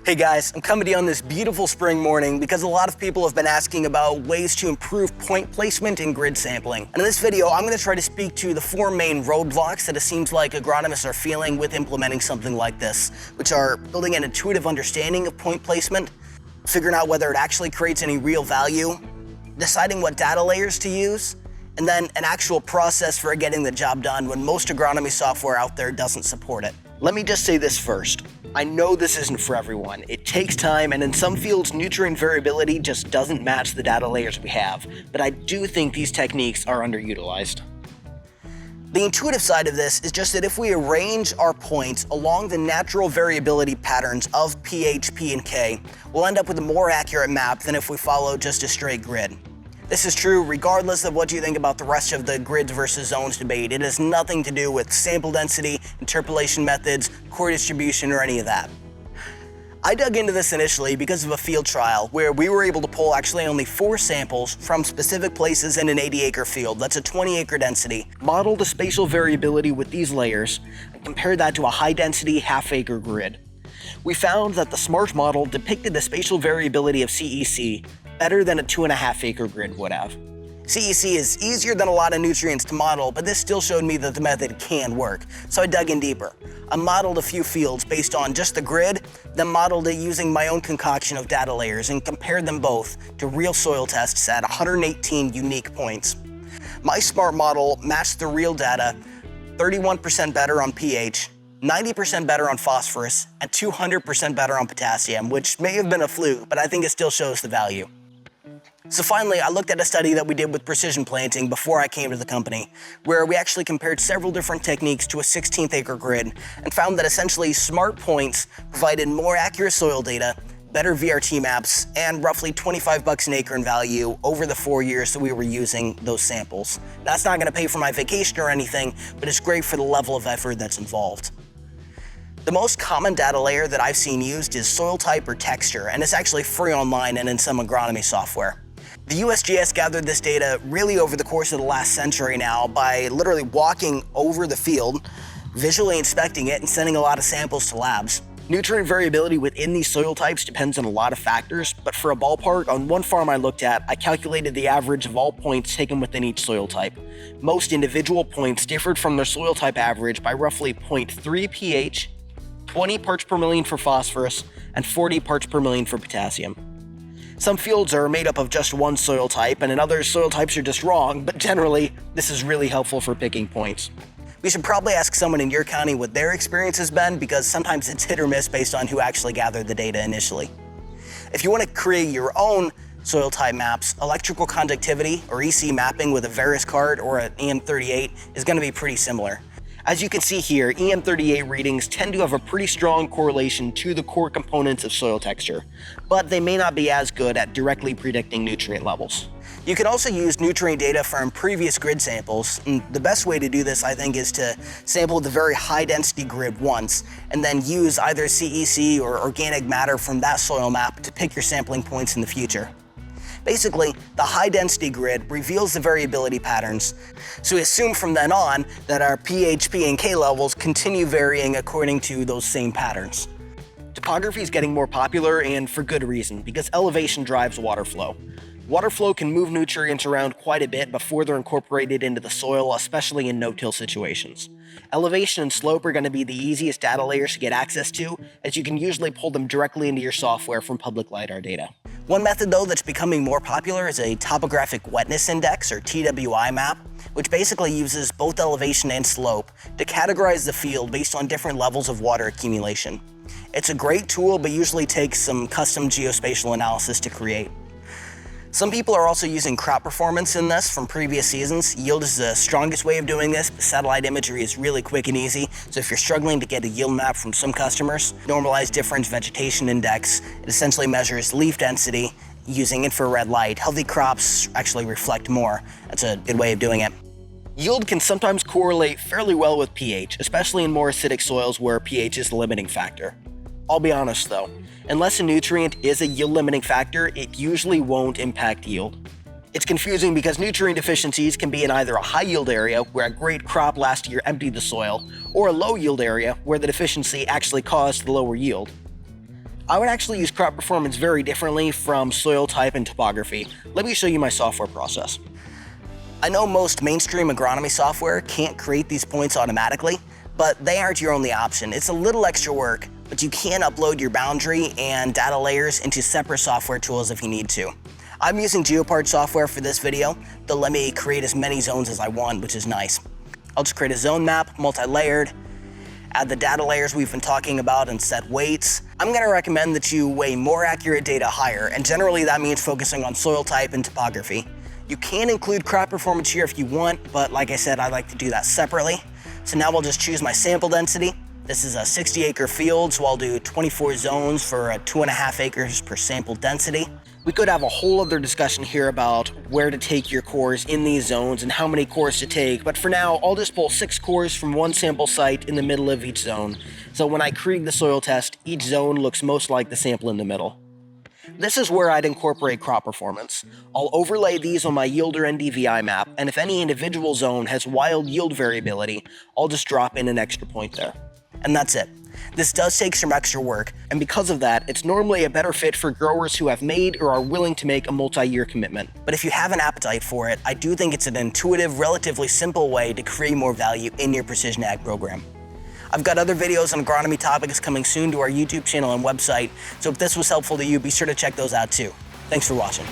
Hey guys, I'm coming to you on this beautiful spring morning because a lot of people have been asking about ways to improve point placement in grid sampling. And in this video, I'm going to try to speak to the 4 main roadblocks that it seems like agronomists are feeling with implementing something like this, which are building an intuitive understanding of point placement, figuring out whether it actually creates any real value, deciding what data layers to use, and then an actual process for getting the job done when most agronomy software out there doesn't support it. Let me just say this first. I know this isn't for everyone. It takes time, and in some fields, nutrient variability just doesn't match the data layers we have, but I do think these techniques are underutilized. The intuitive side of this is just that if we arrange our points along the natural variability patterns of pH, P, and K, we'll end up with a more accurate map than if we follow just a straight grid. This is true regardless of what you think about the rest of the grids versus zones debate. It has nothing to do with sample density, interpolation methods, core distribution, or any of that. I dug into this initially because of a field trial where we were able to pull actually only 4 samples from specific places in an 80-acre field. That's a 20-acre density. Model the spatial variability with these layers and compare that to a high-density half-acre grid. We found that the SMART model depicted the spatial variability of CEC better than a 2.5-acre grid would have. CEC is easier than a lot of nutrients to model, but this still showed me that the method can work, so I dug in deeper. I modeled a few fields based on just the grid, then modeled it using my own concoction of data layers and compared them both to real soil tests at 118 unique points. My SMART model matched the real data 31% better on pH, 90% better on phosphorus, and 200% better on potassium, which may have been a fluke, but I think it still shows the value. So finally, I looked at a study that we did with precision planting before I came to the company, where we actually compared several different techniques to a 16th-acre grid and found that essentially SMART points provided more accurate soil data, better VRT maps, and roughly $25 an acre in value over the 4 years that we were using those samples. That's not going to pay for my vacation or anything, but it's great for the level of effort that's involved. The most common data layer that I've seen used is soil type or texture, and it's actually free online and in some agronomy software. The USGS gathered this data really over the course of the last century now by literally walking over the field, visually inspecting it, and sending a lot of samples to labs. Nutrient variability within these soil types depends on a lot of factors, but for a ballpark, on one farm I looked at, I calculated the average of all points taken within each soil type. Most individual points differed from their soil type average by roughly 0.3 pH, 20 parts per million for phosphorus, and 40 parts per million for potassium. Some fields are made up of just one soil type, and in others, soil types are just wrong, but generally, this is really helpful for picking points. We should probably ask someone in your county what their experience has been, because sometimes it's hit or miss based on who actually gathered the data initially. If you want to create your own soil type maps, electrical conductivity or EC mapping with a Varus card or an EM38 is going to be pretty similar. As you can see here, EM38 readings tend to have a pretty strong correlation to the core components of soil texture, but they may not be as good at directly predicting nutrient levels. You can also use nutrient data from previous grid samples, and the best way to do this, I think, is to sample the very high-density grid once, and then use either CEC or organic matter from that soil map to pick your sampling points in the future. Basically, the high-density grid reveals the variability patterns, so we assume from then on that our pH, P, and K levels continue varying according to those same patterns. Topography is getting more popular, and for good reason, because elevation drives water flow. Water flow can move nutrients around quite a bit before they're incorporated into the soil, especially in no-till situations. Elevation and slope are going to be the easiest data layers to get access to, as you can usually pull them directly into your software from public LiDAR data. One method, though, that's becoming more popular is a topographic wetness index, or TWI map, which basically uses both elevation and slope to categorize the field based on different levels of water accumulation. It's a great tool, but usually takes some custom geospatial analysis to create. Some people are also using crop performance in this from previous seasons. Yield is the strongest way of doing this, but satellite imagery is really quick and easy, so if you're struggling to get a yield map from some customers, Normalized Difference Vegetation Index, it essentially measures leaf density using infrared light. Healthy crops actually reflect more. That's a good way of doing it. Yield can sometimes correlate fairly well with pH, especially in more acidic soils where pH is the limiting factor. I'll be honest though, unless a nutrient is a yield limiting factor, it usually won't impact yield. It's confusing because nutrient deficiencies can be in either a high yield area where a great crop last year emptied the soil, or a low yield area where the deficiency actually caused the lower yield. I would actually use crop performance very differently from soil type and topography. Let me show you my software process. I know most mainstream agronomy software can't create these points automatically, but they aren't your only option. It's a little extra work, but you can upload your boundary and data layers into separate software tools if you need to. I'm using GeoPard software for this video. They'll let me create as many zones as I want, which is nice. I'll just create a zone map, multi-layered, add the data layers we've been talking about and set weights. I'm gonna recommend that you weigh more accurate data higher, and generally that means focusing on soil type and topography. You can include crop performance here if you want, but like I said, I like to do that separately. So now we'll just choose my sample density. This is a 60-acre field, so I'll do 24 zones for 2.5 acres per sample density. We could have a whole other discussion here about where to take your cores in these zones and how many cores to take, but for now, I'll just pull 6 cores from one sample site in the middle of each zone. So when I create the soil test, each zone looks most like the sample in the middle. This is where I'd incorporate crop performance. I'll overlay these on my yield or NDVI map, and if any individual zone has wild yield variability, I'll just drop in an extra point there. And that's it. This does take some extra work, and because of that, it's normally a better fit for growers who have made or are willing to make a multi-year commitment. But if you have an appetite for it, I do think it's an intuitive, relatively simple way to create more value in your precision ag program. I've got other videos on agronomy topics coming soon to our YouTube channel and website, so if this was helpful to you, be sure to check those out too. Thanks for watching.